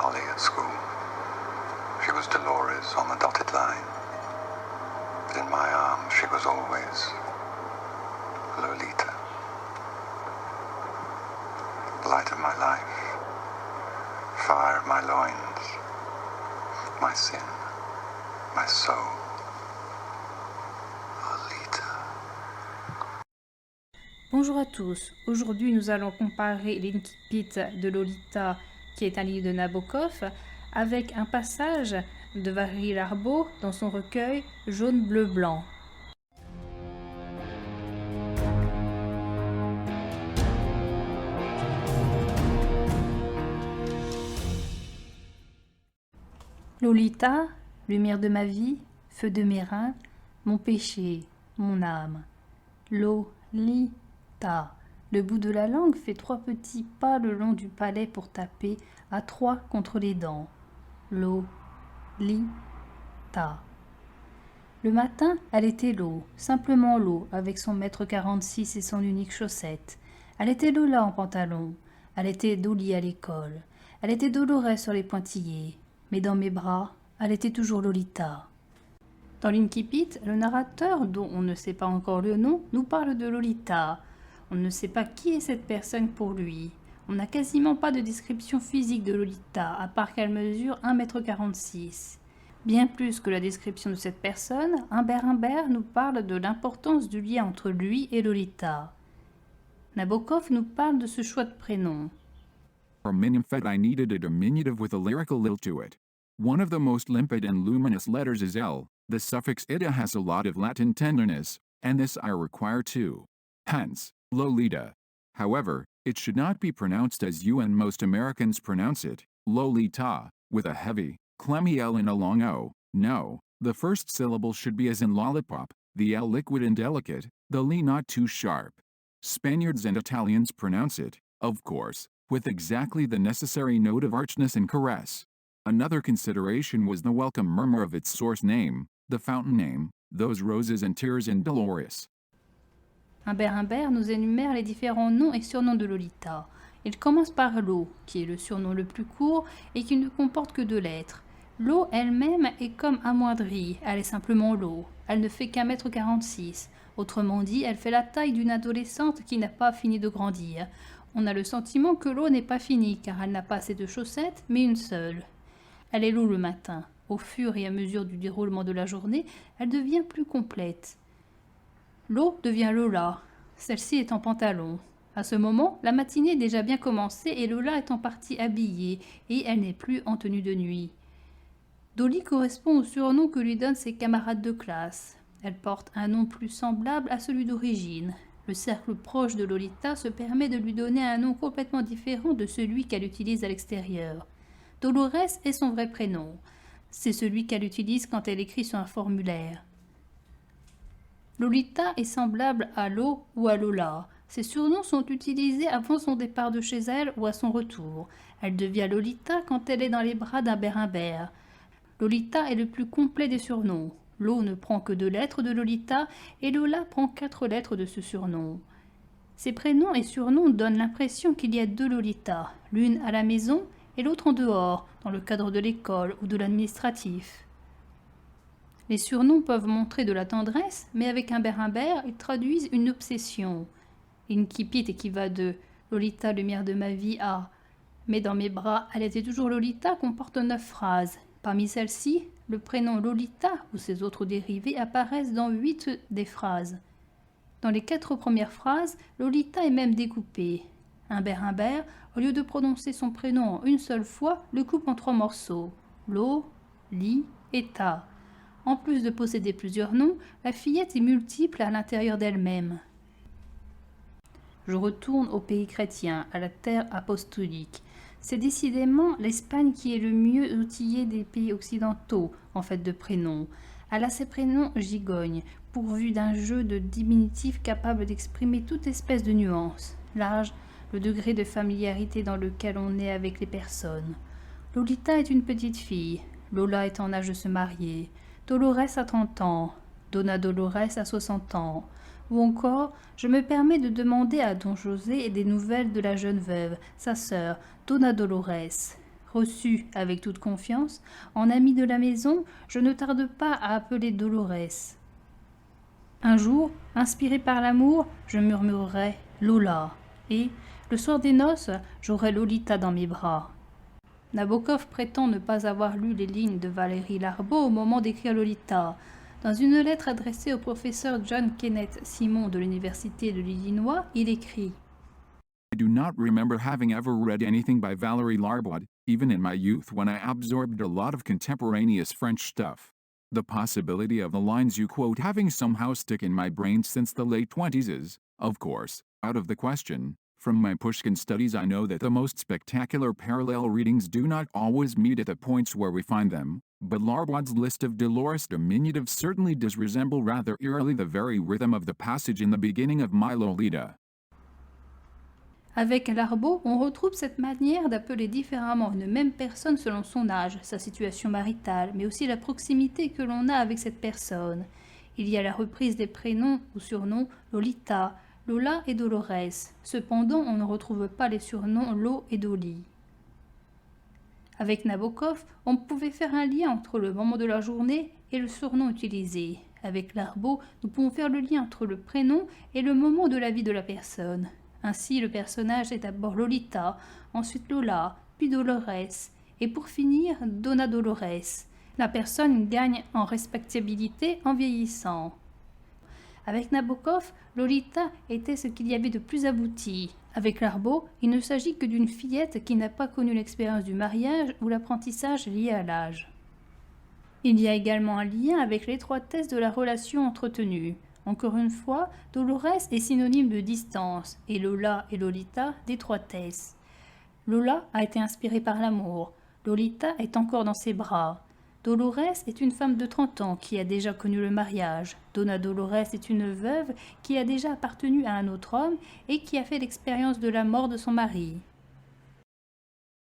Dolly at school. She was Dolores on the dotted line. But in my arms she was always Lolita. Light of my life, fire of my loins, my sin, my soul. Lolita. Bonjour à tous, aujourd'hui nous allons comparer l'Incipit de Lolita, qui est un livre de Nabokov, avec un passage de Valérie Larbaud dans son recueil Jaune, bleu, blanc. Lolita, lumière de ma vie, feu de mes reins, mon péché, mon âme. Lolita. Le bout de la langue fait 3 petits pas le long du palais pour taper à 3 contre les dents. Lolita. Le matin, elle était l'eau, simplement l'eau, avec son mètre 46 et son unique chaussette. Elle était Lola en pantalon. Elle était Dolly à l'école. Elle était Dolores sur les pointillés. Mais dans mes bras, elle était toujours Lolita. Dans l'Incipit, le narrateur, dont on ne sait pas encore le nom, nous parle de Lolita. On ne sait pas qui est cette personne pour lui. On n'a quasiment pas de description physique de Lolita, à part qu'elle mesure 1,46 m. Bien plus que la description de cette personne, Humbert nous parle de l'importance du lien entre lui et Lolita. Nabokov nous parle de ce choix de prénom. For Minimfed I needed a diminutive with a lyrical lilt to it. One of the most limpid and luminous letters is L. The suffix ita has a lot of Latin tenderness, and this I require too. Hence, Lolita. However, it should not be pronounced as you and most Americans pronounce it, Lolita, with a heavy, clemmy L and a long O. No, the first syllable should be as in lollipop, the L liquid and delicate, the Li not too sharp. Spaniards and Italians pronounce it, of course, with exactly the necessary note of archness and caress. Another consideration was the welcome murmur of its source name, the fountain name, those roses and tears in Dolores. Humbert nous énumère les différents noms et surnoms de Lolita. Il commence par Lo, qui est le surnom le plus court et qui ne comporte que 2 lettres. Lo elle-même est comme amoindrie, elle est simplement Lo. Elle ne fait qu'1,46 m. Autrement dit, elle fait la taille d'une adolescente qui n'a pas fini de grandir. On a le sentiment que Lo n'est pas finie, car elle n'a pas assez de chaussettes, mais une seule. Elle est Lo le matin. Au fur et à mesure du déroulement de la journée, elle devient plus complète. Lo devient Lola. Celle-ci est en pantalon. À ce moment, la matinée est déjà bien commencée et Lola est en partie habillée, et elle n'est plus en tenue de nuit. Dolly correspond au surnom que lui donnent ses camarades de classe. Elle porte un nom plus semblable à celui d'origine. Le cercle proche de Lolita se permet de lui donner un nom complètement différent de celui qu'elle utilise à l'extérieur. Dolores est son vrai prénom. C'est celui qu'elle utilise quand elle écrit sur un formulaire. Lolita est semblable à Lo ou à Lola. Ces surnoms sont utilisés avant son départ de chez elle ou à son retour. Elle devient Lolita quand elle est dans les bras d'Humbert. Lolita est le plus complet des surnoms. Lo ne prend que 2 lettres de Lolita et Lola prend 4 lettres de ce surnom. Ces prénoms et surnoms donnent l'impression qu'il y a 2 Lolita, l'une à la maison et l'autre en dehors, dans le cadre de l'école ou de l'administratif. Les surnoms peuvent montrer de la tendresse, mais avec Humbert, ils traduisent une obsession. L'Incipit qui va de Lolita, lumière de ma vie à mais dans mes bras, elle était toujours Lolita comporte 9 phrases. Parmi celles-ci, le prénom Lolita ou ses autres dérivés apparaissent dans 8 des phrases. Dans les 4 premières phrases, Lolita est même découpée. Humbert, au lieu de prononcer son prénom en une seule fois, le coupe en 3 morceaux. Lo, Li et Ta. En plus de posséder plusieurs noms, la fillette est multiple à l'intérieur d'elle-même. Je retourne au pays chrétien, à la terre apostolique. C'est décidément l'Espagne qui est le mieux outillée des pays occidentaux en fait de prénoms. Elle a ses prénoms gigognes, pourvus d'un jeu de diminutifs capables d'exprimer toute espèce de nuance. L'âge, le degré de familiarité dans lequel on est avec les personnes. Lolita est une petite fille. Lola est en âge de se marier. Dolores a 30 ans. Donna Dolores a 60 ans. Ou encore, je me permets de demander à Don José des nouvelles de la jeune veuve, sa sœur, Donna Dolores. Reçu avec toute confiance, en ami de la maison, je ne tarde pas à appeler Dolores. Un jour, inspiré par l'amour, je murmurerai « Lola » et, le soir des noces, j'aurai Lolita dans mes bras. Nabokov prétend ne pas avoir lu les lignes de Valérie Larbaud au moment d'écrire Lolita. Dans une lettre adressée au professeur John Kenneth Simon de l'Université de l'Illinois, il écrit I do not remember having ever read anything by Valerie Larbaud, even in my youth when I absorbed a lot of contemporaneous French stuff. The possibility of the lines you quote having somehow stick in my brain since the late 20s is, of course, out of the question. From my Pushkin studies I know that the most spectacular parallel readings do not always meet at the points where we find them, but Larbaud's list of Dolores diminutives certainly does resemble rather eerily the very rhythm of the passage in the beginning of My Lolita. Avec Larbaud, on retrouve cette manière d'appeler différemment une même personne selon son âge, sa situation maritale, mais aussi la proximité que l'on a avec cette personne. Il y a la reprise des prénoms ou surnoms Lolita, Lola et Dolores. Cependant, on ne retrouve pas les surnoms Lo et Dolly. Avec Nabokov, on pouvait faire un lien entre le moment de la journée et le surnom utilisé. Avec Larbaud, nous pouvons faire le lien entre le prénom et le moment de la vie de la personne. Ainsi, le personnage est d'abord Lolita, ensuite Lola, puis Dolores, et pour finir, Donna Dolores. La personne gagne en respectabilité en vieillissant. Avec Nabokov, Lolita était ce qu'il y avait de plus abouti. Avec Larbaud, il ne s'agit que d'une fillette qui n'a pas connu l'expérience du mariage ou l'apprentissage lié à l'âge. Il y a également un lien avec l'étroitesse de la relation entretenue. Encore une fois, Dolores est synonyme de distance et Lola et Lolita d'étroitesse. Lola a été inspirée par l'amour. Lolita est encore dans ses bras. Dolores est une femme de 30 ans qui a déjà connu le mariage. Donna Dolores est une veuve qui a déjà appartenu à un autre homme et qui a fait l'expérience de la mort de son mari.